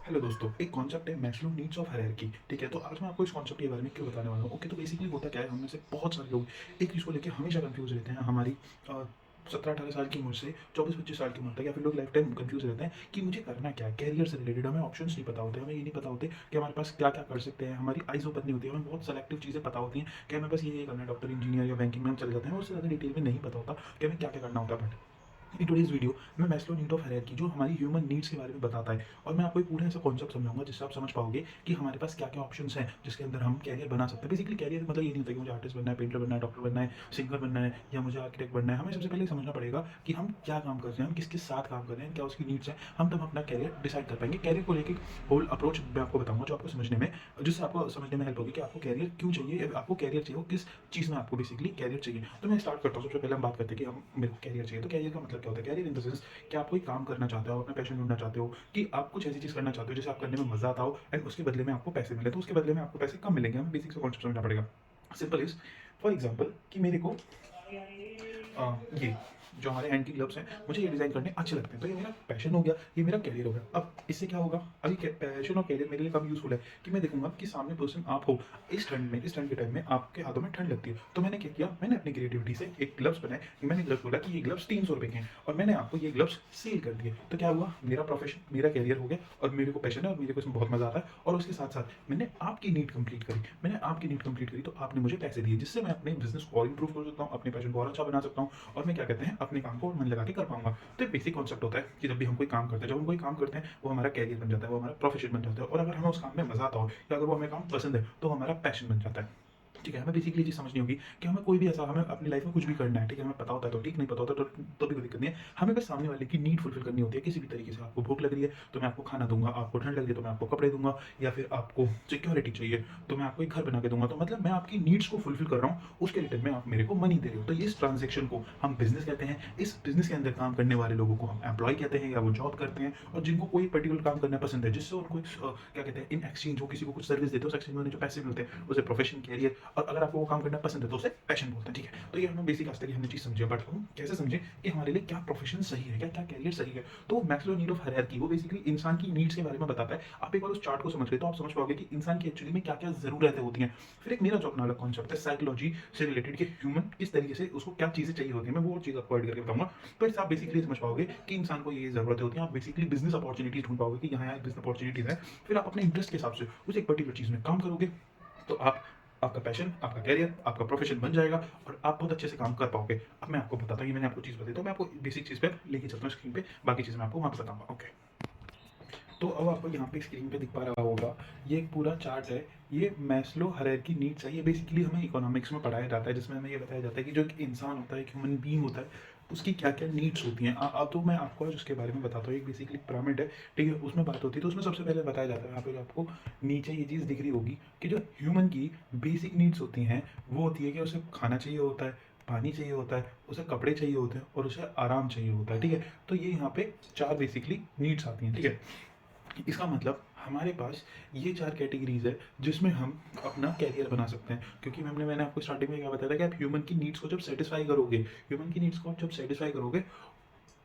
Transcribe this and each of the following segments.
Hello दोस्तों, एक concept है मैस्लो नीड्स ऑफ हायरार्की। ठीक है, तो आज मैं आपको इस कॉन्सेप्ट के बारे में क्यों बताने वाला हूँ। ओके, तो बेसिकली होता क्या है, हम में से बहुत सारे लोग एक चीज़ को लेकर हमेशा कंफ्यूज रहते हैं। हमारी 17-18 साल की उम्र से 24-25 साल की उम्र तक, या फिर लोग लाइफ टाइम कंफ्यूज रहते हैं कि मुझे करना क्या है। कैरियर से रिलेटेड हमें ऑप्शंस नहीं पता होते, हमें ये नहीं पता होते कि हमारे पास क्या क्या कर सकते हैं। हमारी आइज ओपन नहीं होती है, हमें बहुत सेलेक्टिव चीज़ें पता होती हैं कि हमें बस ये करना है, डॉक्टर, इंजीनियर या बैंकिंग में हम चले जाते हैं। उससे ज़्यादा डिटेल में नहीं पता होता कि हमें क्या क्या करना होता है। बट इन टुडेज़ वीडियो मैं मैस्लो नीड ऑफ हायरार्की, जो हमारी ह्यूमन नीड्स के बारे में बताता है, और मैं आपको एक पूरा ऐसा कॉन्सेप्ट समझाऊंगा जिससे आप समझ पाओगे कि हमारे पास क्या क्या ऑप्शंस हैं जिसके अंदर हम कैरियर बना सकते हैं। बेसिकली कैरियर मतलब ये नहीं होता कि मुझे आर्टिस्ट बनना है, पेंटर बनना है, डॉक्टर बनना है, सिंगर बनना है, या मुझे आर्किटेक्ट बनना है। हमें सबसे पहले समझना पड़ेगा कि हम क्या काम कर रहे हैं, हम किसके साथ काम कर रहे हैं, क्या उसकी नीड्स हैं। हम तब अपना कैरियर डिसाइड कर पाएंगे। कैरियर को लेकर होल अप्रोच मैं आपको बताऊंगा, जो आपको समझने में, जिससे आपको समझने में हेल्प होगी कि आपको कैरियर क्यों चाहिए, आपको कैरियर चाहिए, वो किस चीज़ में आपको बेसिकली कैरियर चाहिए। तो मैं स्टार्ट करता हूँ। सबसे पहले हम बात करते हैं कि हम मेरे को कैरियर चाहिए। तो कैरियर का मतलब क्या होता है? कैरियर इन द सेंस कि आप कोई काम करना चाहते हो, अपना पैशन ढूँढना चाहते हो, कि आप कुछ ऐसी चीज़ करना चाहते हो जिसे आप करने में मज़ा आता हो, एंड उसके बदले में आपको पैसे मिले। तो उसके बदले में आपको पैसे कम मिलेंगे। हमें बेसिक सा कॉन्सेप्ट समझना पड़ेगा। सिंपल इज़, फॉर एग्ज़ाम्पल कि मेरे को ये जो हमारे हैंड की ग्लव्स हैं, मुझे ये डिज़ाइन करने अच्छे लगते हैं, तो ये मेरा पैशन हो गया, ये मेरा कैरियर हो गया। अब इससे क्या होगा? अभी पैशन और कैरियर मेरे लिए कब यूज़फुल है कि मैं देखूंगा कि सामने पर्सन आप हो, इस ठंड के टाइम में आपके हाथों में ठंड लगती है। तो मैंने क्या किया, मैंने अपनी क्रिएटिविटी से एक ग्लव्स बनाए। मैंने ग्लव्स बोला कि ये ग्लव्स 300 रुपये के हैं, और मैंने आपको ये ग्लव्स सेल कर दिए। तो क्या हुआ? मेरा प्रोफेशन, मेरा कैरियर हो गया, और मेरे को पैशन है, और मेरे को इसमें बहुत मजा आता है। और उसके साथ साथ मैंने आपकी नीड कंप्लीट करी। मैंने आपकी नीड कंप्लीट करी, तो आपने मुझे पैसे दिए, जिससे मैं अपने बिजनेस को और इंप्रूव कर सकता हूँ, अपने पैशन को और अच्छा बना सकता हूँ, और मैं क्या कहते हैं, अपने काम को और मन लगा के कर पाऊंगा। तो एक बेसिक कॉन्सेप्ट होता है कि जब भी हम कोई काम करते हैं, जब हम कोई काम करते हैं, वो हमारा कैरियर बन जाता है, वो हमारा प्रोफेशन बन जाता है। और अगर हमें उस काम में मजा आता हो, या अगर वो हमें काम पसंद है, तो वो हमारा पैशन बन जाता है। ठीक है, हमें बेसिकली चीज़ समझनी होगी कि हमें कोई भी ऐसा, हमें अपनी लाइफ में कुछ भी करना है। ठीक है, हमें पता होता है तो ठीक, नहीं पता होता तो भी कोई दिक्कत नहीं है। हमें बस सामने वाले की नीड फुलफिल करनी होती है किसी भी तरीके से। आपको भूख लग रही है तो मैं आपको खाना दूंगा, आपको ठंड लग रही है तो मैं आपको कपड़े दूंगा, या फिर आपको सिक्योरिटी चाहिए तो मैं आपको एक घर बना के दूंगा। तो मतलब मैं आपकी नीड्स को फुलफिल कर रहा हूँ, उसके रिटर्न में आप मेरे को मनी दे रहे हो। तो इस ट्रांजेक्शन को हम बिजनेस कहते हैं। इस बिजनेस के अंदर काम करने वाले लोगों को हम एम्प्लॉय कहते हैं, या वो जॉब करते हैं। और जिनको कोई पर्टिकुलर काम करना पसंद है, जिससे उनको क्या कहते हैं, इन एक्सचेंज वो किसी को कुछ सर्विस देते हैं, उस एक्सचेंज में उन्हें जो पैसे मिलते हैं, उसे प्रोफेशन, कैरियर, और अगर आपको वो काम करना पसंद है तो उसे पैशन बोलते हैं। ठीक है, तो ये हमें बेसिक आज तक हमने चीज़ समझी है। बट हम कैसे समझें कि हमारे लिए क्या प्रोफेशन सही है, क्या क्या कैरियर सही है। तो मैस्लो नीड ऑफ हायरार्की वो बेसिकली इंसान की नीड्स के बारे में बताता है। आप एक बार उस चार्ट को समझ गए तो आप समझ पाओगे कि इंसान की एक्चुअली में क्या क्या जरूरतें होती हैं। फिर एक मेरा जो अपना अलग कॉन्सेप्ट है साइकोलॉजी से रिलेटेड, कि ह्यूमन किस तरीके से उसको क्या चीज़ें चाहिए होती है, मैं वो चीज़ आपको ऐड करके बताऊंगा। तो इससे आप बेसिकली समझ पाओगे कि इंसान को ये जरूरतें होती हैं। आप बेसिकली बिजनेस अपॉर्चुनिटीज ढूंढ पाओगे कि यहाँ यहाँ बिजनेस अपॉर्चुनिटीज है। फिर आप अपने इंटरेस्ट के हिसाब से उस एक पर्टिकुलर चीज़ में काम करोगे, तो आप, आपका पैशन, आपका कैरियर, आपका प्रोफेशन बन जाएगा, और आप बहुत अच्छे से काम कर पाओगे। अब मैं आपको बताता हूँ, ये मैंने आपको चीज़ बताई, तो मैं आपको बेसिक चीज़ पे लेके चलता हूँ स्क्रीन पे, बाकी चीज़ मैं आपको वहाँ पे बताऊंगा। ओके, तो अब आपको यहाँ पे स्क्रीन पे दिख पा रहा होगा, ये एक पूरा चार्ट है। ये मैस्लो हायरार्की नीड्स है। ये बेसिकली हमें इकोनॉमिक्स में पढ़ाया जाता है, जिसमें हमें ये बताया जाता है कि जो एक इंसान होता है, एक ह्यूमन बीइंग होता है, उसकी क्या क्या नीड्स होती हैं। अब तो मैं आपको आज उसके बारे में बताता हूँ। एक बेसिकली पिरामिड है, ठीक है, उसमें बात होती है। तो उसमें सबसे पहले बताया जाता है, यहाँ पे जो आपको नीचे ये चीज़ दिख रही होगी, कि जो ह्यूमन की बेसिक नीड्स होती हैं, वो होती है कि उसे खाना चाहिए होता है, पानी चाहिए होता है, उसे कपड़े चाहिए होते हैं, और उसे आराम चाहिए होता है। ठीक है, तो ये यहाँ पे चार बेसिकली नीड्स आती हैं। ठीक है, इसका मतलब हमारे पास ये चार कैटेगरीज है जिसमें हम अपना कैरियर बना सकते हैं। क्योंकि मैंने आपको स्टार्टिंग में क्या बताया था कि आप ह्यूमन की नीड्स को जब सेटिस्फाई करोगे, ह्यूमन की नीड्स को जब सेटिस्फाई करोगे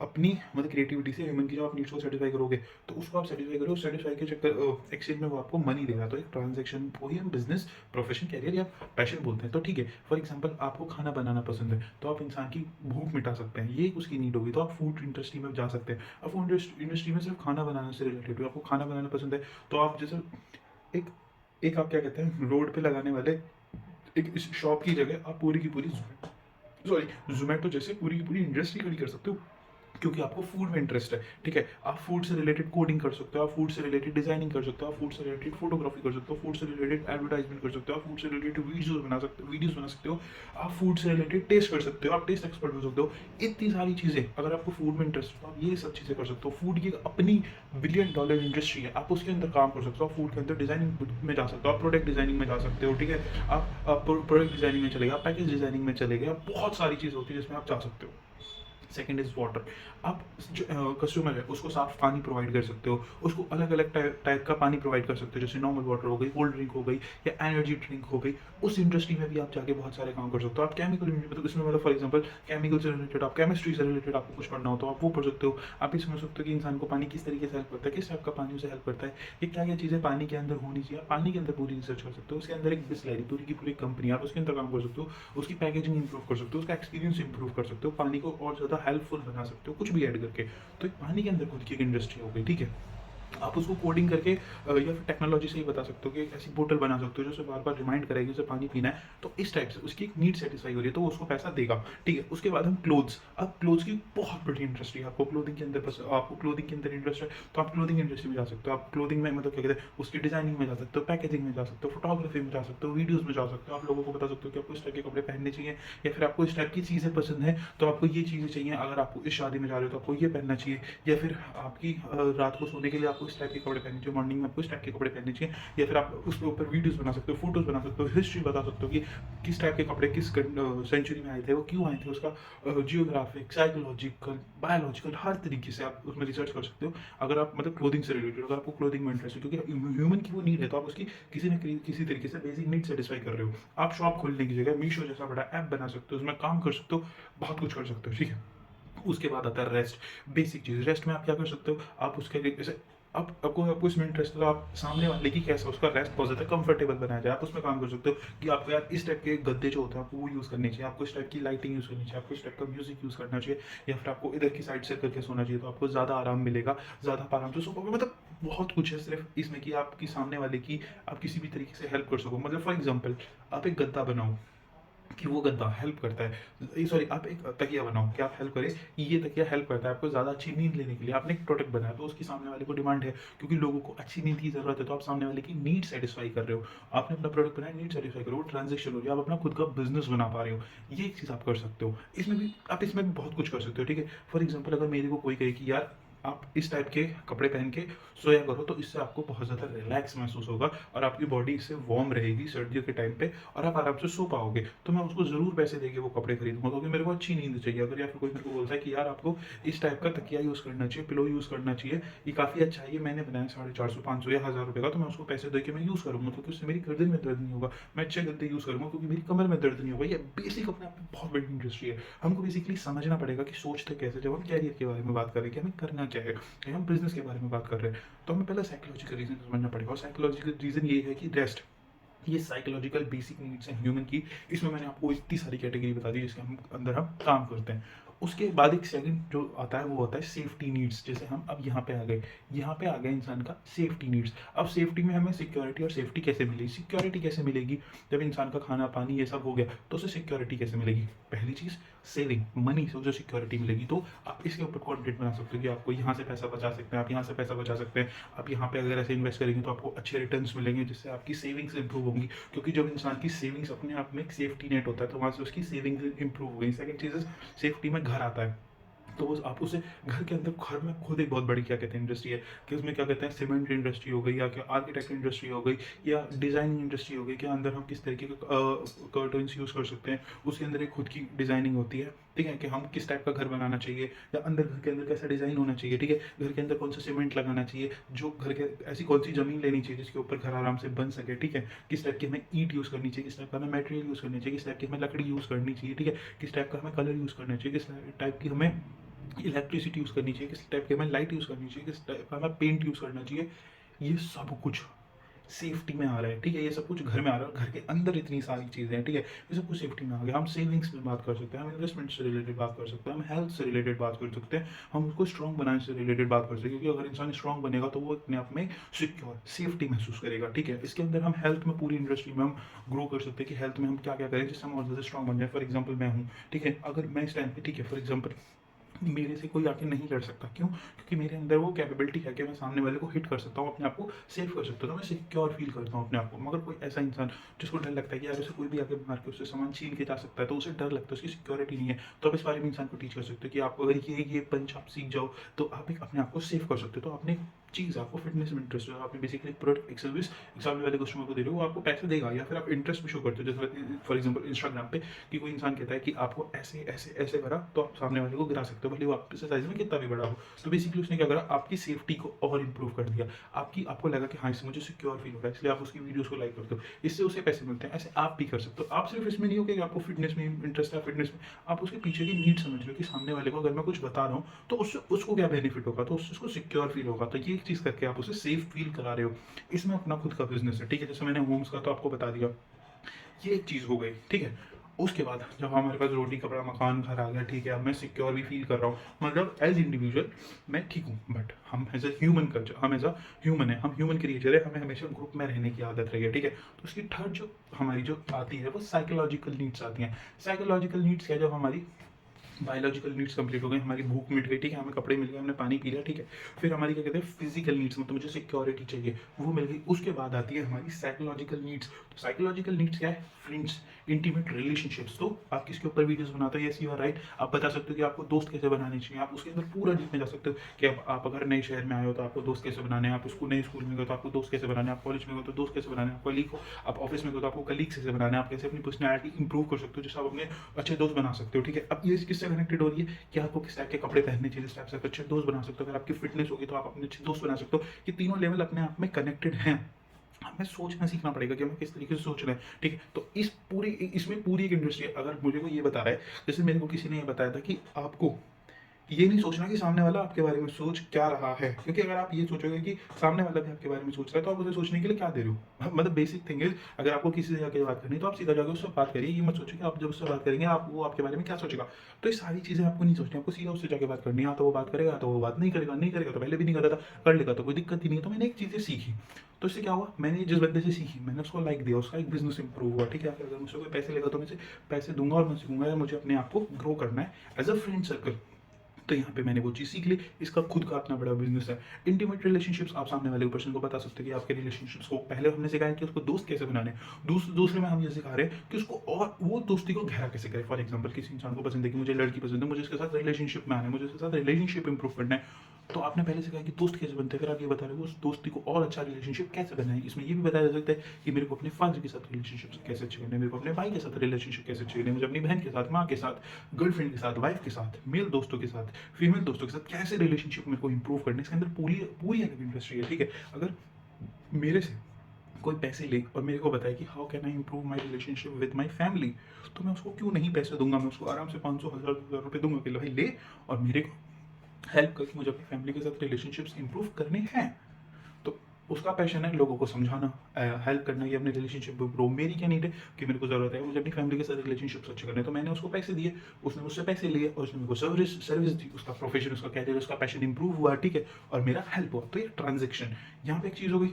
अपनी मतलब क्रिएटिविटी से, ह्यूमन की जब आप नीड्स को सेटिस्फाई करोगे, तो उसको आप सेटिस्फाई करो, सेटिस्फाई के चक्कर एक्सचेंज में वो आपको मनी देगा। तो एक ट्रांजेक्शन को ही हम बिजनेस, प्रोफेशन, कैरियर या पैशन बोलते हैं। तो ठीक है, फॉर एग्जांपल आपको खाना बनाना पसंद है, तो आप इंसान की भूख मिटा सकते हैं, ये उसकी नीड होगी। तो आप फूड इंडस्ट्री में जा सकते हैं। अब फूड इंडस्ट्री में सिर्फ खाना बनाने से रिलेटेड हो, आपको खाना बनाना पसंद है, तो आप जैसे एक एक आप क्या कहते हैं, रोड पे लगाने वाले एक शॉप की जगह आप पूरी की पूरी जोमेटो जैसे पूरी की पूरी इंडस्ट्री खड़ी कर सकते हो, क्योंकि आपको फूड में इंटरेस्ट है। ठीक है, आप फूड से रिलेटेड कोडिंग कर सकते हो, आप फूड से रिलेटेड डिजाइनिंग कर सकते हो, आप फूड से रिलेटेड फोटोग्राफी कर सकते हो, फूड से रिलेटेड एडवर्टाइजमेंट कर सकते हो, आप फूड से रिलेटेड वीडियोस बना सकते हो, आप फूड से रिलेटेड टेस्ट कर सकते हो, आप टेस्ट एक्सपर्ट हो सकते हो। इतनी सारी चीज़ें, अगर आपको फूड में इंटरेस्ट है तो आप ये सब चीज़ें कर सकते हो। फूड की एक अपनी $1 बिलियन इंडस्ट्री है, आप उसके अंदर काम कर सकते हो। आप फूड के अंदर डिजाइनिंग में जा सकते हो, आप प्रोडक्ट डिजाइनिंग में जा सकते हो। ठीक है, आप प्रोडक्ट डिजाइनिंग में चले गए, आप पैकेज डिजाइनिंग में चले गए, आप बहुत सारी चीज़ होती है जिसमें आप जा सकते हो। Second is water. आप जो कस्टमर है उसको साफ पानी प्रोवाइड कर सकते हो, उसको अलग-अलग टाइप का पानी प्रोवाइड कर सकते हो, जैसे नॉर्मल वाटर हो गई, कोल्ड ड्रिंक हो गई या एनर्जी ड्रिंक हो गई। उस इंडस्ट्री में भी आप जाके बहुत सारे काम कर सकते हो। आप केमिकल मतलब इसमें मतलब फॉर एग्जांपल केमिकल से रिलेटेड, आप केमिस्ट्री से रिलेटेड आपको कुछ पढ़ना हो तो आप वो पढ़ सकते हो। आप ये समझ सकते हो कि इंसान को पानी किस तरीके से हेल्प करता है, किस टाइप का पानी उसे हेल्प करता है, ये क्या-क्या चीज़ें पानी के अंदर होनी चाहिए। आप पानी के अंदर पूरी रिसर्च कर सकते हो, उसके अंदर एक बिसलेरी पूरी की पूरी कंपनी, आप उसके अंदर काम कर सकते हो, उसकी पैकेजिंग इंप्रूव कर सकते हो, उसका एक्सपीरियंस इंप्रूव कर सकते हो, पानी को और ज़्यादा हेल्पफुल बना सकते हो, कुछ भी ऐड करके। तो एक पानी के अंदर खुद की एक इंडस्ट्री हो गई, ठीक है? आप उसको कोडिंग करके या फिर टेक्नोलॉजी से ही बता सकते हो कि एक ऐसी बोतल बना सकते हो जो उसे बार-बार रिमाइंड करेगी उसे पानी पीना है। तो इस टाइप से उसकी एक नीड सैटिस्फाई हो रही है तो वो उसको पैसा देगा, ठीक है? उसके बाद हम क्लोथ्स, अब क्लोथ्स की बहुत बड़ी इंडस्ट्री है। आपको क्लोथिंग के अंदर इंटरेस्ट है तो आप क्लोथिंग इंडस्ट्री में जा सकते हो। आप क्लोथिंग में मतलब क्या कहते हैं उसकी डिज़ाइनिंग में जा सकते हो, पैकेजिंग में जा सकते हो, फोटोग्राफी में जा सकते हो, वीडियोज़ में जा सकते हो। आप लोगों को बता सकते हो कि आपको इस टाइप के कपड़े पहनने चाहिए या फिर आपको इस टाइप की चीज़ें पसंद है तो आपको ये चीज़ें चाहिए। अगर आपको इस शादी में जा रहे हो तो आपको ये पहनना चाहिए या फिर आपकी रात को सोने के लिए आपको इस टाइप के कपड़े पहनने चाहिए, मॉर्निंग में आपको इस टाइप के कपड़े पहनने चाहिए या फिर आप उसके ऊपर वीडियोज़ बना सकते हो, फोटोज़ बना सकते हो, हिस्ट्री बता सकते हो कि किस टाइप के कपड़े किस सेंचुरी में आए थे, वो क्यों आए थे, उसका जियोग्राफिक, साइकोलॉजिकल, बायोलॉजिकल हर तरीके से आप उसमें रिसर्च कर सकते हो। अगर आप मतलब क्लोथिंग से रिलेटेड अगर आपको क्लोथिंग में इंटरेस्ट है क्योंकि ह्यूमन की वो नीड है तो आप उसकी किसी न किसी तरीके से बेसिक नीड सेटिस्फाई कर रहे हो। आप शॉप खोलने की जगह मीशो जैसा बड़ा ऐप बना सकते हो, उसमें काम कर सकते हो, बहुत कुछ कर सकते हो, ठीक है? उसके बाद आता है रेस्ट, बेसिक चीज़। रेस्ट में आप क्या कर सकते हो, आप उसके लिए जैसे आप आपको इसमें इंटरेस्ट है तो आप सामने वाले की कैसे उसका रेस्ट बहुत ज़्यादा कंफर्टेबल बनाया जाए, आप उसमें काम कर सकते हो कि आपको यार इस टाइप के गद्दे जो होते हैं आपको वो यूज़ करने चाहिए, आपको इस टाइप की लाइटिंग यूज़ करनी चाहिए, आपको इस टाइप का म्यूज़िक यूज़ करना चाहिए या फिर आपको इधर की साइड से करके सोना चाहिए तो आपको ज़्यादा आराम मिलेगा, ज़्यादा आप आराम से सो पाओगे। मतलब बहुत कुछ है सिर्फ़ इसमें कि आपकी सामने वाले की आप किसी भी तरीके से हेल्प कर सको। मतलब फॉर एग्ज़ाम्पल आप एक गद्दा बनाओ कि वो गद्दा हेल्प करता है, सॉरी आप एक तकिया बनाओ कि आप हेल्प करें, ये तकिया हेल्प करता है आपको ज़्यादा अच्छी नींद लेने के लिए। आपने एक प्रोडक्ट बनाया तो उसकी सामने वाले को डिमांड है क्योंकि लोगों को अच्छी नींद की ज़रूरत है तो आप सामने वाले की नीड सैटिस्फाई कर रहे हो। आपने अपना प्रोडक्ट बनाया, नीड सैटिस्फाई कर रहे हो, ट्रांज़ैक्शन हो रही है, आप अपना खुद का बिज़नेस बना पा रहे हो। ये एक चीज़ आप कर सकते हो। इसमें भी बहुत कुछ कर सकते हो, ठीक है? फॉर एग्ज़ाम्पल अगर मेरे को कोई कहे कि यार आप इस टाइप के कपड़े पहन के सोया करो तो इससे आपको बहुत ज़्यादा रिलैक्स महसूस होगा और आपकी बॉडी इससे वार्म रहेगी सर्दियों के टाइम पे और आप आराम से सो पाओगे। तो मैं उसको ज़रूर पैसे देके वो कपड़े खरीदूँगा क्योंकि मेरे को अच्छी नींद चाहिए। अगर या फिर कोई मेरे को बोलता है कि यार आपको इस टाइप का तकिया यूज़ करना चाहिए, पिलो यूज़ करना चाहिए, ये काफ़ी अच्छा है, ये मैंने बनाया 450 500 या ₹1000 का, तो मैं उसको पैसे देके मैं यूज़ करूँगा क्योंकि उससे मेरी गर्दन में दर्द नहीं होगा। मैं अच्छे गद्दे यूज़ करूँगा क्योंकि मेरी कमर में दर्द नहीं होगा। ये बेसिक अपने आप में बहुत बड़ी इंडस्ट्री है। हमको बेसिकली समझना पड़ेगा कि सोचते कैसे जब हम करियर के बारे में बात कर रहे हैं कि हमें करना क्या है, या हम बिज़नेस के बारे में बात कर रहे हैं, तो हमें पहले साइकोलॉजिकल रीज़न समझना पड़ेगा और साइकोलॉजिकल रीज़न ये है कि रेस्ट, ये साइकोलॉजिकल बेसिक नीड्स हैं ह्यूमन की। इसमें मैंने आपको इतनी सारी कैटेगरी बता दी जिसके हम अंदर हम काम करते हैं। उसके बाद एक सेकंड जो आता है वो होता है सेफ्टी नीड्स। जैसे हम अब यहाँ पे आ गए इंसान का सेफ्टी नीड्स। अब सेफ्टी में हमें सिक्योरिटी और सेफ्टी कैसे मिलेगी, सिक्योरिटी कैसे मिलेगी? जब इंसान का खाना पानी ये सब हो गया तो उसे सिक्योरिटी कैसे मिलेगी? पहली चीज़ सेविंग, मनी से जो सिक्योरिटी मिलेगी। तो आप इसके ऊपर कंटेंट बना सकते हो कि आपको यहाँ से पैसा बचा सकते हैं, आप यहाँ से पैसा बचा सकते हैं, आप यहाँ पे अगर ऐसे इन्वेस्ट करेंगे तो आपको अच्छे रिटर्न्स मिलेंगे जिससे आपकी सेविंग्स इंप्रूव होंगी। क्योंकि जब इंसान की सेविंग्स अपने आप में एक सेफ्टी नेट होता है तो वहाँ से उसकी सेविंग्स इंप्रूव हो गई। सेकंड चीज़ इज़ सेफ्टी में घर आता है। तो उस आप उसे घर में खुद एक बहुत बड़ी क्या कहते हैं इंडस्ट्री है कि उसमें क्या कहते हैं सीमेंट इंडस्ट्री हो गई या क्या आर्किटेक्ट इंडस्ट्री हो गई या डिज़ाइनिंग इंडस्ट्री हो गई कि अंदर हम किस तरीके का कर्टन्स यूज़ कर सकते हैं। उसके अंदर एक खुद की डिज़ाइनिंग होती है, ठीक है? कि हम किस टाइप का घर बनाना चाहिए या अंदर घर के अंदर कैसा डिज़ाइन होना चाहिए, ठीक है? घर के अंदर कौन सा सीमेंट लगाना चाहिए, जो घर के ऐसी कौन सी ज़मीन लेनी चाहिए जिसके ऊपर घर आराम से बन सके, ठीक है? किस टाइप की हमें ईंट यूज़ करनी चाहिए, किस टाइप का हमें मटेरियल यूज़ करनी चाहिए, किस टाइप की हमें लकड़ी यूज़ करनी चाहिए, ठीक है? किस टाइप का हमें कलर यूज़ करना चाहिए, किस टाइप की हमें इलेक्ट्रिसिटी यूज़ करनी चाहिए, किस टाइप की हमें लाइट यूज़ करनी चाहिए, किस टाइप का हमें पेंट यूज़ करना चाहिए। ये सब कुछ सेफ्टी में आ रहा है, ठीक है? ये सब कुछ घर में आ रहा है और घर के अंदर इतनी सारी चीज़ें हैं, ठीक है? ये सब कुछ सेफ्टी में आ गया। हम सेविंग्स में बात कर सकते हैं, हम इन्वेस्टमेंट से रिलेटेड बात कर सकते हैं, हम हेल्थ से रिलेटेड बात कर सकते हैं, हम उसको स्ट्रॉन्ग बनाने से रिलेटेड बात कर सकते हैं क्योंकि अगर इंसान स्ट्रॉन्ग बनेगा तो वो अपने आप में सिक्योर, सेफ्टी महसूस करेगा, ठीक है? इसके अंदर हम हेल्थ में पूरी इंडस्ट्री में हम ग्रो कर सकते हैं कि हेल्थ में हम क्या-क्या करें जिससे हम और ज़्यादा स्ट्रॉन्ग बन जाएँ। फॉर एग्ज़ाम्पल मैं हूँ, ठीक है? अगर मैं इस टाइम पे ठीक है, फॉर एग्ज़ाम्पल मेरे से कोई आके नहीं लड़ सकता, क्यों? क्योंकि मेरे अंदर वो कैपेबिलिटी है कि मैं सामने वाले को हिट कर सकता हूँ, अपने आप को सेव कर सकता हूँ, तो मैं सिक्योर फ़ील करता हूँ अपने आप को। मगर कोई ऐसा इंसान जिसको डर लगता है कि यार उसे कोई भी आके मार के उससे सामान छीन के जा सकता है, तो उसे डर लगता है, उसकी सिक्योरिटी नहीं है। तो आप इस बारे में इंसान को टीच कर सकते हो कि आप अगर ये पंच आप सीख जाओ, तो आप एक अपने आप को सेव कर सकते हो। तो आपने चीज़ है, आपको फिटनेस में इंटरेस्ट है, आप बेसिकली प्रोडक्ट एक सर्विस एक सामने वाले कस्टमर को दे रहे हो, वो आपको पैसे देगा या फिर आप इंटरेस्ट भी शो करते हो। जैसे फॉर एग्जांपल इंस्टाग्राम पे कि कोई इंसान कहता है कि आपको ऐसे ऐसे ऐसे करा तो आप सामने वाले को गिरा सकते हो, भले वो आपसे साइज में कितना भी बड़ा हो। तो बेसिकली उसने क्या करा, आपकी सेफ्टी को और इंप्रूव कर दिया, आपको लगा कि हाँ, इससे मुझे सिक्योर फील होगा, इसलिए आप उसकी वीडियोस को लाइक करते हो, इससे उसे पैसे मिलते हैं। ऐसे आप भी कर सकते हो। आप सिर्फ इसमें नहीं हो कि आपको फिटनेस में इंटरेस्ट है, फिटनेस में आप उसके पीछे की नीड समझ रहे हो कि सामने वाले को अगर मैं कुछ बता रहा हूँ तो उससे उसको क्या बेनिफिट होगा, तो उससे उसको सिक्योर फील होगा। तो ये एक चीज़ करके आप उसे सेफ फील करा रहे हो। इसमें अपना खुद का बिजनेस है, ठीक है। जैसे मैंने होम्स का तो आपको बता दिया, ये एक चीज़ हो गई, ठीक है। उसके बाद जब हमारे पास रोटी कपड़ा मकान घर आ गया, ठीक है, अब मैं सिक्योर भी फील कर रहा हूँ, मतलब एज इंडिविजुअल मैं ठीक हूँ। बट हम एज अ ह्यूमन कल्चर, हम एज अ ह्यूमन है, हम ह्यूमन क्रिएचर है, हमें हमेशा ग्रुप में रहने की आदत रही है, ठीक है। तो उसकी थर्ड जो हमारी जो आती है वो साइकोलॉजिकल नीड्स आती हैं। साइकोलॉजिकल नीड्स क्या है, जब हमारी बायोलॉजिकल नीड्स कंप्लीट हो गई, हमारी भूख मिट गई, ठीक है, हमें कपड़े मिल गए, हमने पानी पी लिया, ठीक है। फिर हमारी क्या कहते हैं फिजिकल नीड्स, मतलब मुझे सिक्योरिटी चाहिए, वो मिल गई। उसके बाद आती है हमारी साइकोलॉजिकल नीड्स। तो साइकोलॉजिकल नीड्स क्या है, फ्रेंड्स, इंटीमेट रिलेशनशिप्स। तो आप किसके ऊपर वीडियोस बनाते हो, यस यू आर राइट, आप बता सकते हो कि आपको दोस्त कैसे बनाने चाहिए, आप उसके अंदर पूरा डीप में जा सकते हो कि आप अगर नए शहर में आए हो तो आपको दोस्त कैसे बनाने हैं, आप स्कूल नए स्कूल में गए तो आपको दोस्त कैसे बनाने हैं, आप कॉलेज में गए तो दोस्त कैसे बनाने हैं, आप कलीग हो, आप ऑफिस में गए तो आपको कलीग कैसे बनाने हैं, आप कैसे अपनी पर्सनैलिटी इंप्रूव कर सकते हो, जिससे आप अपने अच्छे दोस्त बना सकते हो, ठीक है। अब ये किससे कनेक्टेड हो रही है कि आपको किस टाइप के कपड़े पहनने चाहिए, जिस टाइप से आप अच्छे दोस्त बना सकते हो। अगर आपकी फिटनेस होगी तो आप अपने अच्छे दोस्त बना सकते हो। ये तीनों लेवल अपने आप में कनेक्टेड हैं। हमें सोचना सीखना पड़ेगा कि हमें किस तरीके से सोच रहे हैं, ठीक है। तो इसमें पूरी एक इंडस्ट्री है। अगर मुझे को ये बता रहा है, जैसे मेरे को किसी ने ये बताया था कि आपको ये नहीं सोचना कि सामने वाला आपके बारे में सोच क्या रहा है, क्योंकि अगर आप ये सोचोगे कि सामने वाला भी आपके बारे में सोच रहा है तो आप उसे सोचने के लिए क्या दे रहे हो। मतलब बेसिक थिंग इज, अगर आपको किसी से जाके बात करनी है तो आप सीधा जाकर उससे बात करिए, ये मत सोचिए कि आप जब उससे बात करेंगे आप वो आपके बारे में क्या सोचेगा। तो ये सारी चीज़ें आपको नहीं सोचनी, आपको सीधा उससे जाके बात करनी है। या तो वो बात करेगा, तो वो बात नहीं करेगा, नहीं करेगा तो पहले भी नहीं करता था, कर लेगा तो कोई दिक्कत ही नहीं है। तो मैंने एक चीज़ें सीखी, तो इससे क्या हुआ, मैंने जिस बंदे से सीखी मैंने उसको लाइक दिया, उसका एक बिजनेस इंप्रूव हुआ, ठीक है। अगर मुझसे कोई पैसे लेगा तो मैं पैसे दूंगा और मैं सीखूंगा, मुझे अपने आप को ग्रो करना है एज अ फ्रेंड सर्कल। तो यहाँ पे मैंने वो चीज़ सीख ली, इसका खुद का अपना बड़ा बिजनेस है। इंटीमेट रिलेशनशिप्स, आप सामने वाले पर्सन को बता सकते हैं कि आपके रिलेशनशिप्स को, पहले हमने सिखाया कि उसको दोस्त कैसे बनाने, दूसरे में हम ये सिखा रहे हैं कि उसको और वो दोस्ती को गहरा कैसे करें। फॉर एग्जाम्पल किसी इंसान को पसंद है कि मुझे लड़की पसंद है, मुझे इसके साथ रिलेशनशिप में आना है, मुझे इसके साथ रिलेशनशिप इंप्रूव करना है। तो आपने पहले से कहा कि दोस्त कैसे बनते हैं, फिर आप ये बता रहे हो उस दोस्ती को और अच्छा रिलेशनशिप कैसे बनाए। इसमें ये भी बताया जा सकता है कि मेरे को अपने फादर के साथ रिलेशनशिप कैसे अच्छे करने, मेरे को अपने भाई के साथ रिलेशनशिप कैसे अच्छे करने, मुझे अपनी बहन के साथ, माँ के साथ, गर्लफ्रेंड के साथ, वाइफ के साथ, मेल दोस्तों के साथ, फीमेल दोस्तों के साथ कैसे रिलेशनशिप मेरे को इंप्रूव करने। इसके अंदर पूरी पूरी अलग इंडस्ट्री है, ठीक है। अगर मेरे से कोई पैसे ले और मेरे को बताए कि how can I improve my relationship with my family, तो मैं उसको क्यों नहीं पैसे दूंगा, मैं उसको आराम से 500 1000 रुपये दूंगा कि भाई ले और मेरे को हेल्प करके मुझे अपनी फैमिली के साथ रिलेशनशिप्स इंप्रूव करने हैं। तो उसका पैशन है लोगों को समझाना, हेल्प करना, ये अपने रिलेशनशिप इंप्रूव। मेरी क्या नीड है कि मेरे को ज़रूरत है मुझे अपनी फैमिली के साथ रिलेशनशिप्स अच्छे करने हैं, तो मैंने उसको पैसे दिए, उसने मुझसे पैसे लिए और उसने मेरे को सर्विस दी, उसका प्रोफेशन, उसका कैरियर, उसका पैशन इंप्रूव हुआ, ठीक है, और मेरा हेल्प हुआ। तो ये ट्रांजेक्शन यहाँ पे एक चीज़ हो गई।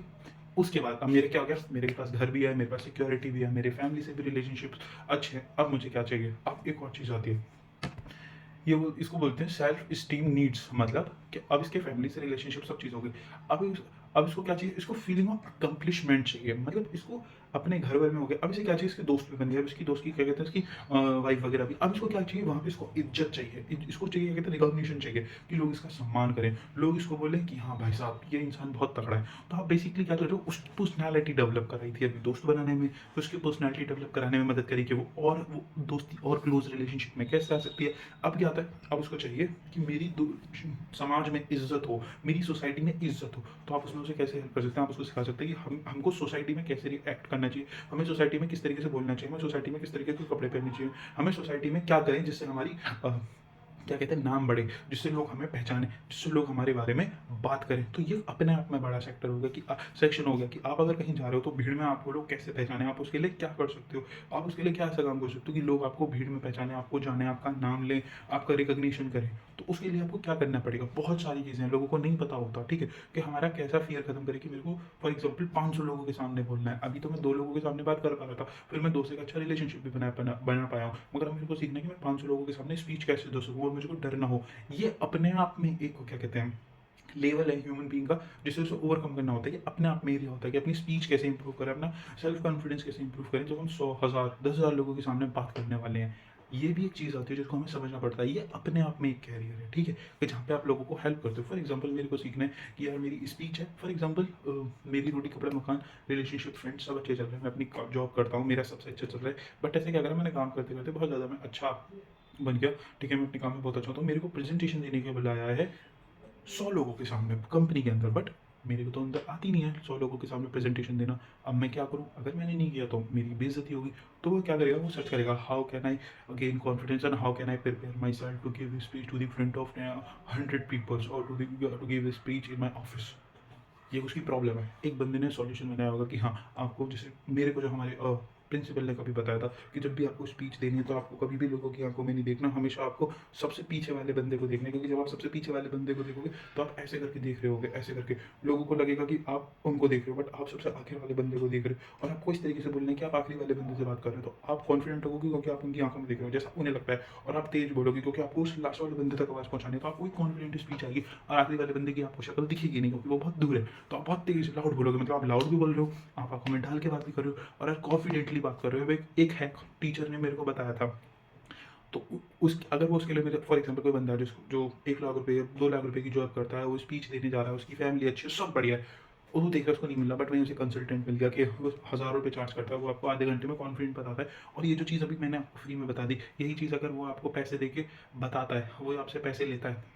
उसके बाद अब मेरे क्या हो गया, मेरे पास घर भी है, मेरे पास सिक्योरिटी भी है, मेरे फैमिली से भी रिलेशनशिप्स अच्छे हैं। अब मुझे क्या चाहिए, अब एक और चीज़ आती है, ये वो इसको बोलते हैं सेल्फ स्टीम नीड्स। मतलब कि अब इसके फैमिली से रिलेशनशिप सब चीज़ हो गई। अब इसको क्या चाहिए, इसको फीलिंग ऑफ अकम्पलिशमेंट चाहिए, मतलब इसको अपने घर वाले में हो गया। अब इसे क्या चाहिए, इसके दोस्त भी बन गए, अब इसकी दोस्त की क्या कहते हैं, इसकी वाइफ वगैरह भी। अब इसको क्या चाहिए, वहाँ पे इसको इज्जत चाहिए, इसको चाहिए, क्या कहते हैं, रिकॉग्निशन चाहिए, कि लोग इसका सम्मान करें, लोग इसको बोले कि हाँ भाई साहब ये इंसान बहुत तगड़ा है। तो आप बेसिकली क्या कर रहे हो, उसकी पर्सनैलिटी डेवलप कराई थी अभी दोस्त बनाने में, उसकी पर्सनैलिटी डेवलप कराने में मदद करी कि वो दोस्ती और क्लोज रिलेशनशिप में कैसे आ सकती है। अब क्या आता है, अब उसको चाहिए कि समाज में इज्जत हो, मेरी सोसाइटी में इज्जत हो। तो आप उसमें उसे कैसे हेल्प कर सकते हैं, आप उसको सिखा सकते हैं कि हमको सोसाइटी में कैसे रिएक्ट करना चाहिए, हमें सोसाइटी में किस तरीके से बोलना चाहिए, हमें सोसाइटी में किस तरीके के कपड़े पहनने चाहिए, हमें सोसाइटी में क्या करें जिससे हमारी क्या कहते हैं नाम बढ़े, जिससे लोग हमें पहचाने, जिससे लोग हमारे बारे में बात करें। तो ये अपने आप में बड़ा सेक्टर हो गया कि सेक्शन हो गया कि आप अगर कहीं जा रहे हो तो भीड़ में आपको लोग कैसे पहचाने, आप उसके लिए क्या कर सकते हो, आप उसके लिए क्या ऐसा काम कर सकते हो कि लोग आपको भीड़ में पहचाने, आपको जाने, आपका नाम लें, आपका रिकग्निशन करें। तो उसके लिए आपको क्या करना पड़ेगा, बहुत सारी चीज़ें हैं, लोगों को नहीं पता होता, ठीक है, कि हमारा कैसा फियर खत्म करे कि मेरे को फॉर एग्जाम्पल 500 लोगों के सामने बोलना है। अभी तो मैं 2 लोगों के सामने बात कर पा रहा था, फिर मैं 2 से एक अच्छा रिलेशनशिप भी बना पाया हूँ, मगर अब मेरे को सीखना है कि मैं 500 लोगों के सामने स्पीच कैसे दे सकूँ और मुझे को डर ना हो। ये अपने आप में एक क्या कहते हैं लेवल है ह्यूमन बीइंग का, जिसे उसे ओवरकम करना होता है। ये अपने आप में ही होता है कि अपनी स्पीच कैसे इंप्रूव करें, अपना सेल्फ कॉन्फिडेंस कैसे इंप्रूव करें जब हम 100 1000 10,000 लोगों के सामने बात करने वाले हैं। ये भी एक चीज़ आती है जिसको हमें समझना पड़ता है। ये अपने आप में एक कैरियर है, ठीक है? कि जहाँ पे आप लोगों को हेल्प करते हो। फॉर एग्ज़ाम्पल मेरे को सीखना है कि यार मेरी स्पीच है, फॉर एग्ज़ाम्पल मेरी रोटी कपड़ा मकान, रिलेशनशिप, फ्रेंड्स सब अच्छे चल रहे हैं। मैं अपनी क जॉब करता हूँ, मेरा सबसे अच्छा चल रहा है। बट ऐसे क्या करा मैंने काम करते-करते बहुत ज़्यादा मैं अच्छा बन गया, ठीक है? मैं अपने काम में बहुत अच्छा हूँ, तो मेरे को प्रेज़ेंटेशन देने के लिए बुलाया है 100 लोगों के सामने कंपनी के अंदर, बट मेरे को तो अंदर आती नहीं है 100 लोगों के सामने प्रेजेंटेशन देना। अब मैं क्या करूँ? अगर मैंने नहीं किया तो मेरी बेइज्जती होगी। तो वो क्या करेगा? वो सर्च करेगा how can I gain confidence and how can I prepare myself to give speech to the front of 100 peoples or to give speech in my office. ये उसकी प्रॉब्लम है। एक बंदे ने सॉल्यूशन बनाया होगा कि हाँ, आपको जैसे मेरे को जो हमारे प्रिंसिपल ने कभी बताया था कि जब भी आपको स्पीच देनी है तो आपको कभी भी लोगों की आँखों में नहीं देखना, हमेशा आपको सबसे पीछे वाले बंदे को देखना है, क्योंकि जब आप सबसे पीछे वाले बंदे को देखोगे तो आप ऐसे करके देख रहे होगे, ऐसे करके लोगों को लगेगा कि आप उनको देख रहे हो, बट आप सबसे आखिर वाले बंदे को देख रहे हो और आपको इस तरीके से बोलना है कि आप आखिरी वाले बंदे से बात कर रहे हो, तो आप कॉन्फिडेंट होगे क्योंकि आप उनकी आँखों में देख रहे हो जैसा उन्हें लगता है, और आप तेज बोलोगे क्योंकि आपको उस लास्ट वाले बंदे तक आवाज़ पहुँचानी है, तो आपको एक कॉन्फिडेंट स्पीच आएगी और आखिरी वाले बंदे की आपको शक्ल दिखेगी नहीं क्योंकि वो बहुत दूर है। तो आप बहुत तेज़ लाउड बोलोगे, मतलब आप लाउड भी बोल रहे हो, आप आँखों में डाल के बात भी कर रहे हो और आप कॉन्फिडेंटली बात कर रहे हो। एक हैक टीचर ने मेरे को बताया था। तो उस अगर वो उसके लिए मेरे फॉर एग्जांपल कोई बंदा है जिसको जो 1 लाख रुपए, 2 लाख रुपए की जॉब करता है, वो स्पीच देने जा रहा है, उसकी फैमिली अच्छी है, सब बढ़िया है। और वो देख रहा है उसको नहीं मिल रहा, बट वहीं उसे कंसल्टेंट मिल गया कि वो हज़ारों रुपए चार्ज करता है, वो आपको आधे घंटे में कॉन्फिडेंट बताता है। और ये जो चीज़ अभी मैंने आपको फ्री में बता दी, यही चीज़ अगर वो आपको पैसे देके बताता है, वो आपसे पैसे लेता है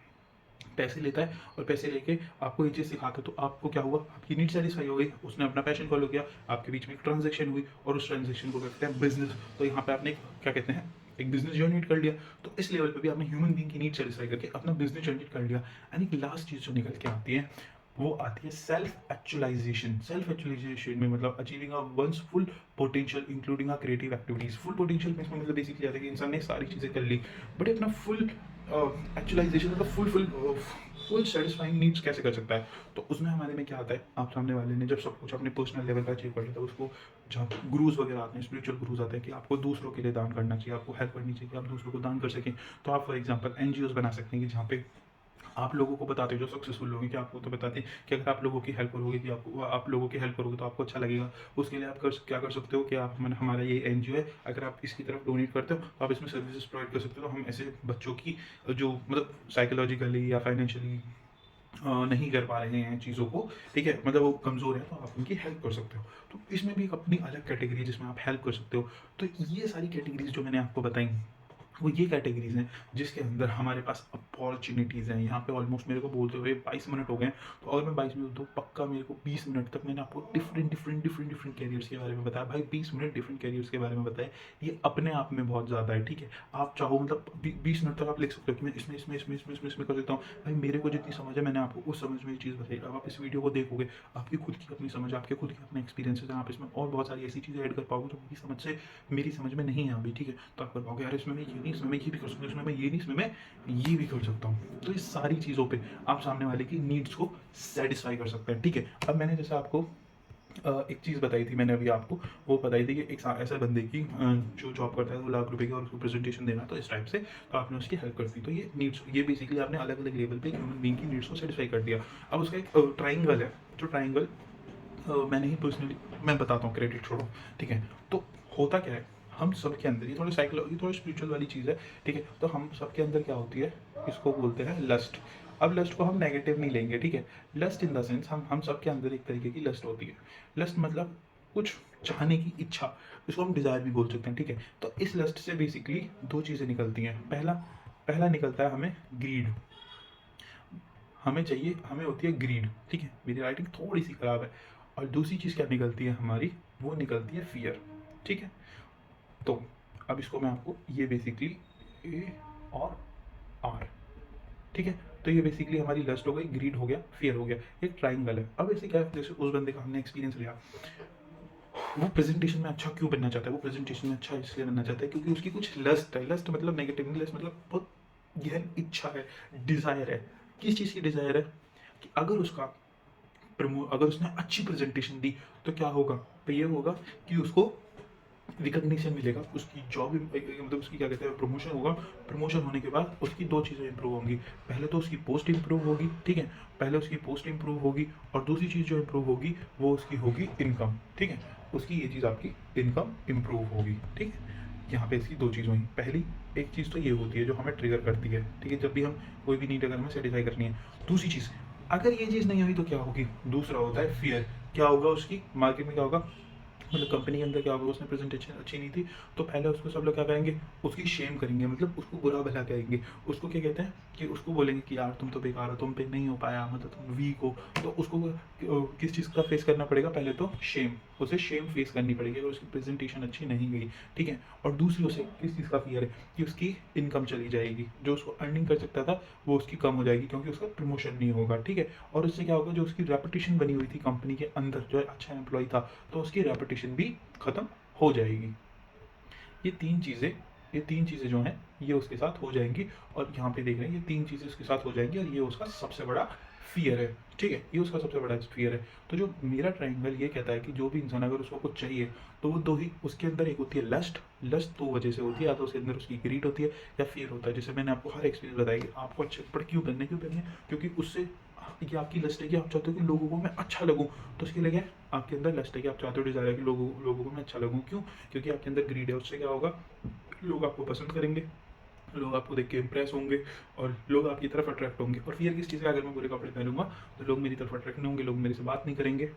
और पैसे लेके आपको ये चीज़ सिखाता है, तो आपको क्या हुआ? आपकी नीड सैटिस्फाई हो गई, उसने अपना पैशन फॉलो किया, आपके बीच में एक ट्रांज़ैक्शन हुई और उस ट्रांज़ैक्शन को कहते हैं बिज़नेस। तो यहाँ पे आपने क्या कहते हैं, एक बिज़नेस जनरेट कर लिया। तो इस लेवल पे भी आपने ह्यूमन बीइंग की नीड सैटिस्फाई करके अपना बिज़नेस जनरेट कर लिया। एंड एक लास्ट चीज़ जो निकल के आती है, वो आती है सेल्फ एक्चुअलाइज़ेशन। सेल्फ एक्चुअलाइज़ेशन में मतलब achieving one's full potential including creative activities. Full potential में इसमें मतलब बेसिकली आता है कि इंसान ने सारी चीज़ें कर ली, बट अपना फुल एक्चुअलाइज़ेशन मतलब फुल सैटिस्फाइंग नीड्स कैसे कर सकता है? तो उसमें हमारे में क्या आता है, आप सामने वाले ने जब सब कुछ अपने पर्सनल लेवल पे अचीव कर लिया, तो उसको जहाँ गुरुज़ वगैरह आते हैं, स्पिरिचुअल गुरुज़ आते हैं कि आपको दूसरों के लिए दान करना चाहिए, आपको हेल्प करनी चाहिए कि आप दूसरों को दान कर सकें। तो आप फॉर एग्ज़ाम्पल एनजीओज़ बना सकते हैं कि जहाँ पे आप लोगों को बताते हो, जो सक्सेसफुल लोग हैं, कि आपको तो बताते हैं कि अगर आप लोगों की हेल्प करोगे कि आपको आप लोगों की हेल्प करोगे तो आपको अच्छा लगेगा। उसके लिए आप क्या कर सकते हो कि आप हमारा ये एनजीओ है, अगर आप इसकी तरफ डोनेट करते हो तो आप इसमें सर्विसेज प्रोवाइड कर सकते हो। तो हम ऐसे बच्चों की जो मतलब साइकोलॉजिकली या फाइनेंशियली नहीं कर पा रहे हैं चीज़ों को, ठीक है? मतलब वो कमज़ोर है, तो आप उनकी हेल्प कर सकते हो। तो इसमें भी एक अपनी अलग कैटेगरी है जिसमें आप हेल्प कर सकते हो। तो ये सारी कैटेगरीज़ जो मैंने आपको बताई, वो ये कैटेगरीज़ हैं जिसके अंदर हमारे पास अपॉर्च्युनिटीज़ हैं। यहाँ पे ऑलमोस्ट मेरे को बोलते हुए 22 मिनट हो गए हैं, तो अगर मैं 22 मिनट दूँ, पक्का मेरे को 20 मिनट तक मैंने आपको डिफरेंट कैरियर्स के बारे में बताया। भाई 20 मिनट डिफरेंट कैरियर्स के बारे में बताए, ये अपने आप में बहुत ज़्यादा है, ठीक है? आप चाहो मतलब 20 मिनट तक आप लिख सकते हो कि मैं इसमें कर सकता हूँ। भाई मेरे को जितनी समझ है मैंने आपको उस समझ में ये चीज़ बताई। अब आप इस वीडियो को देखोगे, आपकी खुद की अपनी समझ, आपके खुद के अपने एक्सपीरियंसेस हैं, आप इसमें और बहुत सारी ऐसी चीज़ें ऐड कर पाओगे जो मेरी समझ में नहीं है अभी, ठीक है? तो आप कर पाओगे, यार इसमें मैं ये नहीं, इसमें मैं ये भी कर सकता हूँ, इसमें मैं ये नहीं, इसमें मैं ये भी कर सकता हूँ। तो इस सारी चीज़ों पे आप सामने वाले की नीड्स को सैटिस्फाई कर सकते हैं, ठीक है? अब मैंने जैसे आपको एक चीज़ बताई थी, मैंने अभी आपको वो बताई थी कि एक ऐसा बंदे की जो जॉब करता है 2 लाख रुपए की और उसको प्रेजेंटेशन देना, तो इस टाइप से तो आपने उसकी हेल्प कर दी। तो ये नीड्स, ये बेसिकली आपने अलग-अलग लेवल पे ह्यूमन बीइंग की नीड्स को सैटिस्फाई कर दिया। अब उसका एक ट्रायंगल है, जो ट्रायंगल मैंने ही पर्सनली, मैं बताता हूँ, क्रेडिट छोड़ो, ठीक है? तो होता क्या है, हम सबके अंदर, ये थोड़ी साइकोलॉजी, थोड़ी स्पिरिचुअल वाली चीज़ है, ठीक है? तो हम सबके अंदर क्या होती है, इसको बोलते हैं लस्ट। अब लस्ट को हम नेगेटिव नहीं लेंगे, ठीक है? लस्ट इन द सेंस हम सबके अंदर एक तरीके की लस्ट होती है। लस्ट मतलब कुछ चाहने की इच्छा, इसको हम डिज़ायर भी बोल सकते हैं, ठीक है? तो इस लस्ट से बेसिकली 2 चीज़ें निकलती हैं। पहला पहला निकलता है हमें ग्रीड। हमें होती है ग्रीड, ठीक है? मेरी राइटिंग थोड़ी-सी खराब है। और दूसरी चीज़ क्या निकलती है हमारी, वो निकलती है फ़ियर, ठीक है? तो अब इसको मैं आपको, ये बेसिकली ए और आर, ठीक है? तो ये बेसिकली हमारी लस्ट हो गई, ग्रीड हो गया, फ़ियर हो गया, एक ट्रायंगल है। अब ऐसे क्या है, जैसे उस बंदे का हमने एक्सपीरियंस लिया, वो प्रेज़ेंटेशन में अच्छा क्यों बनना चाहता है? वो प्रेज़ेंटेशन में अच्छा इसलिए बनना चाहता है क्योंकि उसकी कुछ लस्ट है। लस्ट मतलब नेगेटिव नहीं, लस्ट मतलब बहुत गहन इच्छा है, डिज़ायर है। किस चीज़ की डिज़ायर है? कि अगर उसने अच्छी प्रेजेंटेशन दी तो क्या होगा? तो ये होगा कि उसको रिकॉग्निशन मिलेगा, उसकी जॉब मतलब उसकी क्या कहते हैं, प्रमोशन होगा। प्रमोशन होने के बाद उसकी 2 चीज़ें इंप्रूव होंगी। पहले तो उसकी पोस्ट इंप्रूव होगी, ठीक है? पहले उसकी पोस्ट इंप्रूव होगी और दूसरी चीज़ जो इंप्रूव होगी वो उसकी होगी इनकम, ठीक है? उसकी ये चीज़ आपकी इनकम इंप्रूव होगी, ठीक है? यहाँ पे इसकी 2 चीज़ हुई। पहली एक चीज़ तो ये होती है जो हमें ट्रिगर करती है, ठीक है? जब भी हम कोई भी नीड अगर हमें सैटिस्फाई करनी है। दूसरी चीज़, अगर ये चीज़ नहीं हुई तो क्या होगी? दूसरा होता है फ़ियर। क्या होगा उसकी? मार्केट में क्या होगा? मतलब कंपनी के अंदर क्या होगा, उसने प्रेजेंटेशन अच्छी नहीं थी तो पहले उसको सब लोग क्या करेंगे, उसकी शेम करेंगे, मतलब उसको बुरा भला कहेंगे। उसको क्या कहते हैं कि उसको बोलेंगे कि यार तुम तो बेकार हो, तुम पे नहीं हो पाया, मतलब तुम वीक हो। तो उसको किस चीज़ का फेस करना पड़ेगा? पहले तो शेम, उसे शेम फेस करनी पड़ेगी अगर उसकी प्रेजेंटेशन अच्छी नहीं गई, ठीक है? और दूसरी उसे किस चीज़ का फियर है कि उसकी इनकम चली जाएगी, जो उसको अर्निंग कर सकता था वो उसकी कम हो जाएगी क्योंकि उसका प्रमोशन नहीं होगा, ठीक है? और उससे क्या होगा, जो उसकी रेपुटेशन बनी हुई थी कंपनी के अंदर, जो अच्छा एम्प्लॉय था, तो उसकी रेपुटेशन भी खत्म हो जाएगी। ये 3 चीज़ें ये 3 चीज़ें जो हैं ये उसके साथ हो जाएँगी। और यहाँ पे देख रहे हैं ये 3 चीज़ें उसके साथ हो जाएँगी और ये उसका सबसे बड़ा फ़ियर है, ठीक है? ये उसका सबसे बड़ा फ़ियर है। तो जो मेरा ट्रायंगल ये कहता है कि जो भी इंसान अगर उसको कुछ चाहिए तो वो 2 ही उसके अंदर, एक होती है लस्ट, लस्ट 2 वजह से होती है, या तो उसके अंदर उसकी ग्रीड होती है या फ़ियर होता है। जैसे मैंने आपको हर एक्सपीरियंस बताया कि आपको अच्छे कपड़े क्यों पहनने हैं? क्योंकि उससे ये आपकी लस्ट है कि आप चाहते हो कि लोगों को मैं अच्छा लगूँ, तो उसके लिए क्या है? आपके अंदर लस्ट है कि आप चाहते हो, डिज़ायर है कि लोगों लोगों को मैं अच्छा लगूँ। क्यों? क्योंकि आपके अंदर ग्रीड है। उससे क्या होगा, लोग आपको पसंद करेंगे, लोग आपको देख के इम्प्रेस होंगे और लोग आपकी तरफ अट्रैक्ट होंगे। और फियर किस चीज़ का, अगर मैं बुरे कपड़े पहनूंगा तो लोग मेरी तरफ अट्रैक्ट नहीं होंगे, लोग मेरे से बात नहीं करेंगे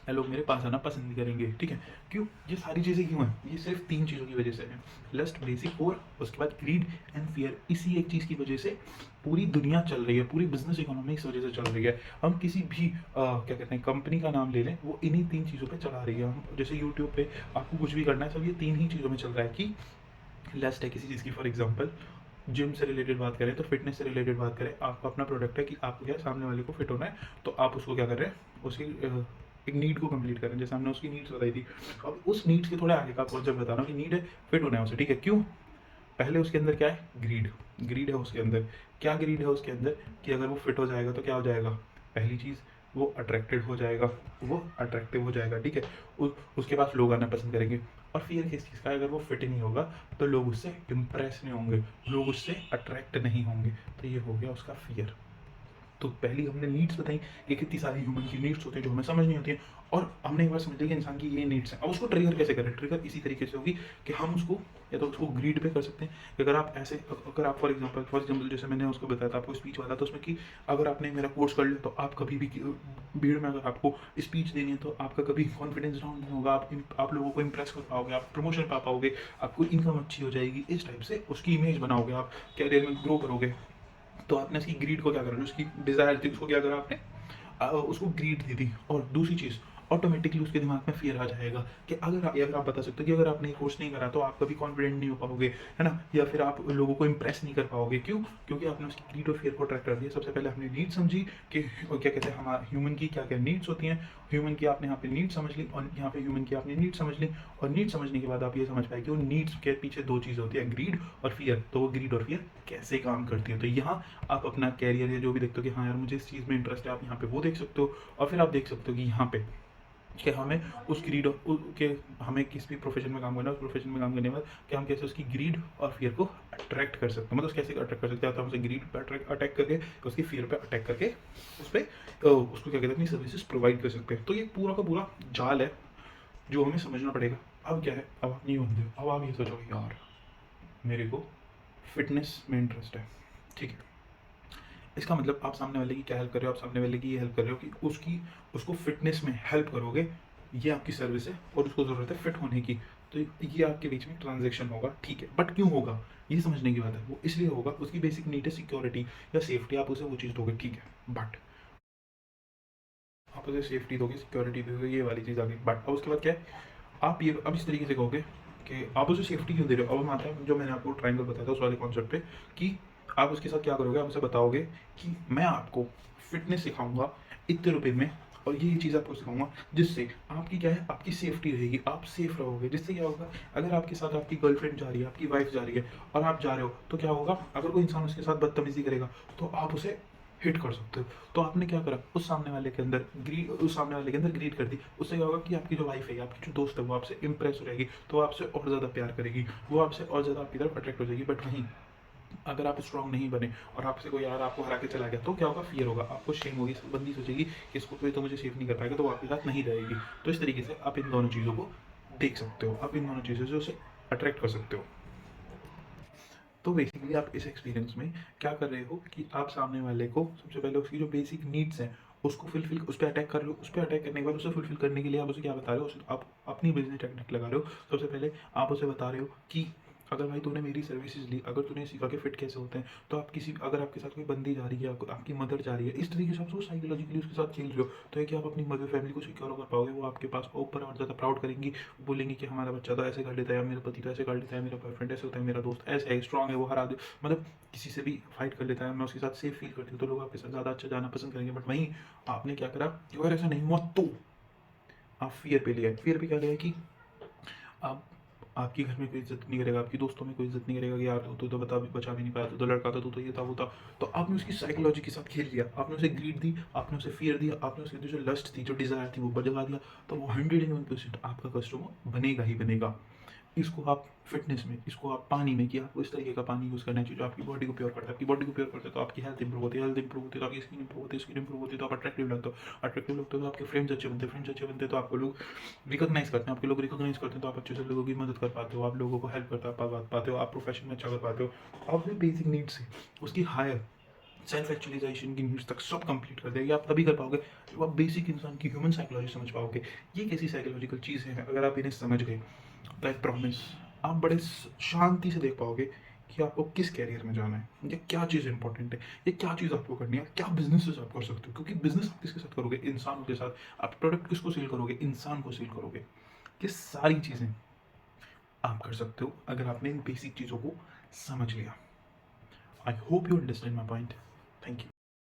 या लोग मेरे पास आना पसंद नहीं करेंगे, ठीक है? क्यों? ये सारी चीज़ें क्यों हैं? ये सिर्फ 3 चीज़ों की वजह से है। लस्ट, बेसिक, और उसके बाद ग्रीड एंड फियर। इसी एक चीज़ की वजह से पूरी दुनिया चल रही है, पूरी बिजनेस इकोनॉमी इस वजह से चल रही है। हम किसी भी क्या कहते हैं, कंपनी का नाम ले लें, वो इन्हीं 3 चीज़ों पे चला रही है। हम जैसे यूट्यूब पे आपको कुछ भी करना है, सब ये 3 ही चीज़ों में चल रहा है कि लस्ट है किसी चीज़ की। फॉर एग्जांपल जिम से रिलेटेड बात करें, तो फिटनेस से रिलेटेड बात करें, आपका अपना प्रोडक्ट है कि आपको क्या है, सामने वाले को फिट होना है, तो आप उसको क्या कर रहे हैं, उसकी एक नीड को कंप्लीट करें। जैसे हमने उसकी नीड्स बताई थी, अब उस नीड्स के थोड़े आगे का कॉन्सेप्ट बता रहा हूँ कि नीड है फिट होना है उसे, ठीक है? क्यों? पहले उसके अंदर क्या है? ग्रीड। ग्रीड है उसके अंदर। क्या ग्रीड है उसके अंदर? कि अगर वो फिट हो जाएगा तो क्या हो जाएगा? पहली चीज़, वो अट्रैक्टेड हो जाएगा, वो अट्रैक्टिव हो जाएगा, ठीक है? उसके पास लोग आना पसंद करेंगे। और फियर किस चीज़ का है? अगर वो फिट ही नहीं होगा तो लोग उससे इम्प्रेस नहीं होंगे, लोग उससे अट्रैक्ट नहीं होंगे। तो ये हो गया उसका फियर। तो पहली हमने नीड्स बताई कि कितनी सारी ह्यूमन की नीड्स होती हैं जो हमें समझ नहीं होती हैं, और हमने एक बार समझ लिया कि इंसान की ये नीड्स हैं। अब उसको ट्रिगर कैसे करें? ट्रिगर इसी तरीके से होगी कि हम उसको या तो उसको ग्रीड पे कर सकते हैं कि अगर आप ऐसे, अगर आप फॉर एग्जांपल जैसे मैंने उसको बताया था आपको स्पीच वाला, तो उसमें कि अगर आपने मेरा कोर्स कर लिया तो आप कभी भी भीड़ में अगर आपको स्पीच देनी है तो आपका कभी कॉन्फिडेंस डाउन नहीं होगा, आप लोगों को इंप्रेस कर पाओगे, आप प्रमोशन पा पाओगे, आपको इनकम अच्छी हो जाएगी। इस टाइप से उसकी इमेज बनाओगे, आप कैरियर में ग्रो करोगे। तो आपने उसकी ग्रीड को क्या करा, जो उसकी डिज़ायर थी उसको क्या करा आपने, उसको ग्रीड दे दी। और दूसरी चीज़, ऑटोमेटिकली उसके दिमाग में फियर आ जाएगा कि अगर आप बता सकते हो कि अगर आपने ये कोर्स नहीं करा तो आप कभी कॉन्फिडेंट नहीं हो पाओगे, है ना? या फिर आप लोगों को इंप्रेस नहीं कर पाओगे। क्यों? क्योंकि आपने उसकी ग्रीड और फियर को अट्रैक्ट कर दिया। सबसे पहले आपने नीड समझी कि क्या कहते हैं, हमारा ह्यूमन की क्या क्या नीड्स होती हैं। ह्यूमन की आपने यहाँ पे नीड समझ ली, और यहाँ पे ह्यूमन की आपने नीड समझ ली। और नीड समझने के बाद आप ये समझ पाए कि वो नीड्स के पीछे 2 चीज़ होती है, ग्रीड और फियर। तो वो ग्रीड और फियर कैसे काम करती है, तो यहाँ आप अपना कैरियर या जो भी देखते हो कि हाँ यार मुझे इस चीज़ में इंटरेस्ट है, आप यहाँ पे वो देख सकते हो। और फिर आप देख सकते हो कि यहाँ पे कि हमें उस ग्रीड के, हमें किस भी प्रोफेशन में काम करना है, उस प्रोफेशन में काम करने के बाद कि हम कैसे उसकी ग्रीड और फियर को अट्रैक्ट कर सकते हैं। मतलब कैसे अट्रैक्ट कर सकते हैं, तो हम उसे ग्रीड पे अटैक करके, उसकी फियर पे अटैक करके उस पर उसको क्या कहते हैं, अपनी सर्विसेज प्रोवाइड कर सकते हैं। तो ये पूरा का पूरा जाल है जो हमें समझना पड़ेगा। अब क्या है, अब आप नहीं बनते हो, अब आप ये सोचो यार मेरे को फिटनेस में इंटरेस्ट है, ठीक है? इसका मतलब आप सामने वाले की क्या हेल्प कर रहे हो, आप सामने वाले की ये हेल्प कर रहे हो कि उसको फिटनेस में हेल्प करोगे। ये आपकी सर्विस है और उसको ज़रूरत है फिट होने की। तो ये आपके बीच में ट्रांजैक्शन होगा, ठीक है? बट क्यों होगा, ये समझने की बात है। वो इसलिए होगा, उसकी बेसिक नीड है सिक्योरिटी या सेफ्टी, आप उसे वो चीज़ दोगे, ठीक है? बट आप उसे सेफ्टी दोगे, सिक्योरिटी दोगे, ये वाली चीज़ आ गई। बट अब उसके बाद क्या है, आप ये अब इस तरीके से कहोगे कि आप उसे सेफ्टी क्यों दे रहे हो। अब हम आते हैं जो मैंने आपको ट्रायंगल बताया था उस वाले कॉन्सेप्ट पे, कि आप उसके साथ क्या करोगे, आप उसे बताओगे कि मैं आपको फिटनेस सिखाऊंगा इतने रुपए में, और ये चीज़ आपको सिखाऊंगा जिससे आपकी क्या है, आपकी सेफ्टी रहेगी, आप सेफ रहोगे। जिससे क्या होगा, अगर आपके साथ आपकी गर्लफ्रेंड जा रही है, आपकी वाइफ जा रही है और आप जा रहे हो, तो क्या होगा, अगर कोई इंसान उसके साथ बदतमीजी करेगा तो आप उसे हिट कर सकते हो। तो आपने क्या करा, उस सामने वाले के अंदर ग्रीड कर दी। उससे क्या होगा कि आपकी जो वाइफ है, आपकी जो दोस्त है, वो आपसे इंप्रेस हो जाएगी, तो वो आपसे और ज़्यादा प्यार करेगी, वो आपसे और ज़्यादा आपकी तरफ अट्रैक्ट हो जाएगी। बट वहीं अगर आप स्ट्रांग नहीं बने और आपसे कोई यार आपको हरा के चला गया, तो क्या होगा, फियर होगा, आपको शेम होगी, बंदी सोचेगी कि इसको कोई तो मुझे सेफ नहीं कर पाएगा, तो वो आपके साथ नहीं रहेगी। तो इस तरीके से आप इन दोनों चीज़ों को देख सकते हो, आप इन दोनों चीज़ों से उसे अट्रैक्ट कर सकते हो। तो बेसिकली आप इस एक्सपीरियंस में क्या कर रहे हो कि आप सामने वाले को सबसे पहले उसकी जो बेसिक नीड्स हैं उसको फुलफिल उस पर अटैक कर रहे हो। उस पर अटैक करने के बाद उसे फुलफिल करने के लिए आप उसे क्या बता रहे हो, आप अपनी बिजनेस टेक्निक लगा रहे हो। सबसे पहले आप उसे बता रहे हो कि अगर भाई तूने मेरी सर्विसेज ली, अगर तूने सीखा कि फिट कैसे होते हैं, तो आप किसी अगर आपके साथ कोई बंदी जा रही है, आपकी मदर जा रही है, इस तरीके से आप साइकोलॉजिकली उसके साथ खेल रहे हो, तो है कि आप अपनी मदर फैमिली को सिक्योर कर पाओगे। वो आपके पास ऊपर और ज़्यादा प्राउड करेंगी, बोलेंगी कि हमारा बच्चा तो ऐसे कर लेता है, मेरा पति तो ऐसे कर लेता है, मेरा बॉयफ्रेंड ऐसे होता है, मेरा दोस्त ऐसे है, स्ट्रॉन्ग है, वो हरा दे, मतलब किसी से भी फाइट कर लेता है, मैं उसके साथ सेफ फील करती हूँ, तो लोग आपके साथ ज़्यादा अच्छा जाना पसंद करेंगे। बट वहीं आपने क्या करा कि अगर ऐसा नहीं हुआ तो आप फियर पे लिया। फियर पे क्या लिया कि आप आपके घर में कोई इज्जत नहीं करेगा, आपकी दोस्तों में कोई इज्जत नहीं करेगा कि यार तू तो बचा भी नहीं पाया, तू तो लड़का था, तू तो ये था वो था। तो आपने उसकी साइकोलॉजी के साथ खेल लिया, आपने उसे ग्रीड दी, आपने उसे फियर दिया, आपने उसके अंदर जो लस्ट थी, जो डिज़ायर थी, वो जगा दिया। तो वो 101% आपका कस्टमर बनेगा ही बनेगा। इसको आप फिटनेस में, इसको आप पानी में, कि आपको इस तरीके का पानी यूज़ करना चाहिए जो आपकी बॉडी को प्योर करता है। आपकी बॉडी को प्योर करता है तो आपकी हेल्थ इंप्रूव होती है, हेल्थ इंप्रूव होती है तो आपकी स्किन इंप्रूव होती है, स्किन इंप्रूव होती है तो आप अट्रैक्टिव लगते हो, अट्रैक्टिव लगते हो तो आपके फ्रेंड्स अच्छे बनते हैं, फ्रेंड्स अच्छे बनते हैं तो आपको लोग रिकॉग्नाइज करते हैं, आपके लोग रिकॉग्नाइज करते हैं तो आप अच्छे से लोगों की मदद कर पाते हो, आप लोगों को हेल्प कर पाते हो, आप प्रोफेशन में अच्छा कर पाते हो। आप बेसिक नीड्स है उसकी हायर सेल्फ एक्चुअलाइजेशन की नीड्स तक सब कंप्लीट कर देगा। आप तभी कर पाओगे जब आप बेसिक इंसान की ह्यूमन साइकोलॉजी समझ पाओगे। ये कैसी साइकोलॉजिकल चीज़ है, अगर आप इन्हें समझ गए तो आई प्रॉमिस आप बड़े शांति से देख पाओगे कि आपको किस कैरियर में जाना है, या क्या चीज़ इंपॉर्टेंट है, या क्या चीज़ आपको करनी है, क्या बिजनेस आप कर सकते हो। क्योंकि बिजनेस आप किसके साथ करोगे, इंसानों के साथ। आप प्रोडक्ट किसको सेल करोगे, इंसान को सेल करोगे। ये सारी चीज़ें आप कर सकते हो अगर आपने इन बेसिक चीज़ों को समझ लिया। I hope you understand my point. Thank you.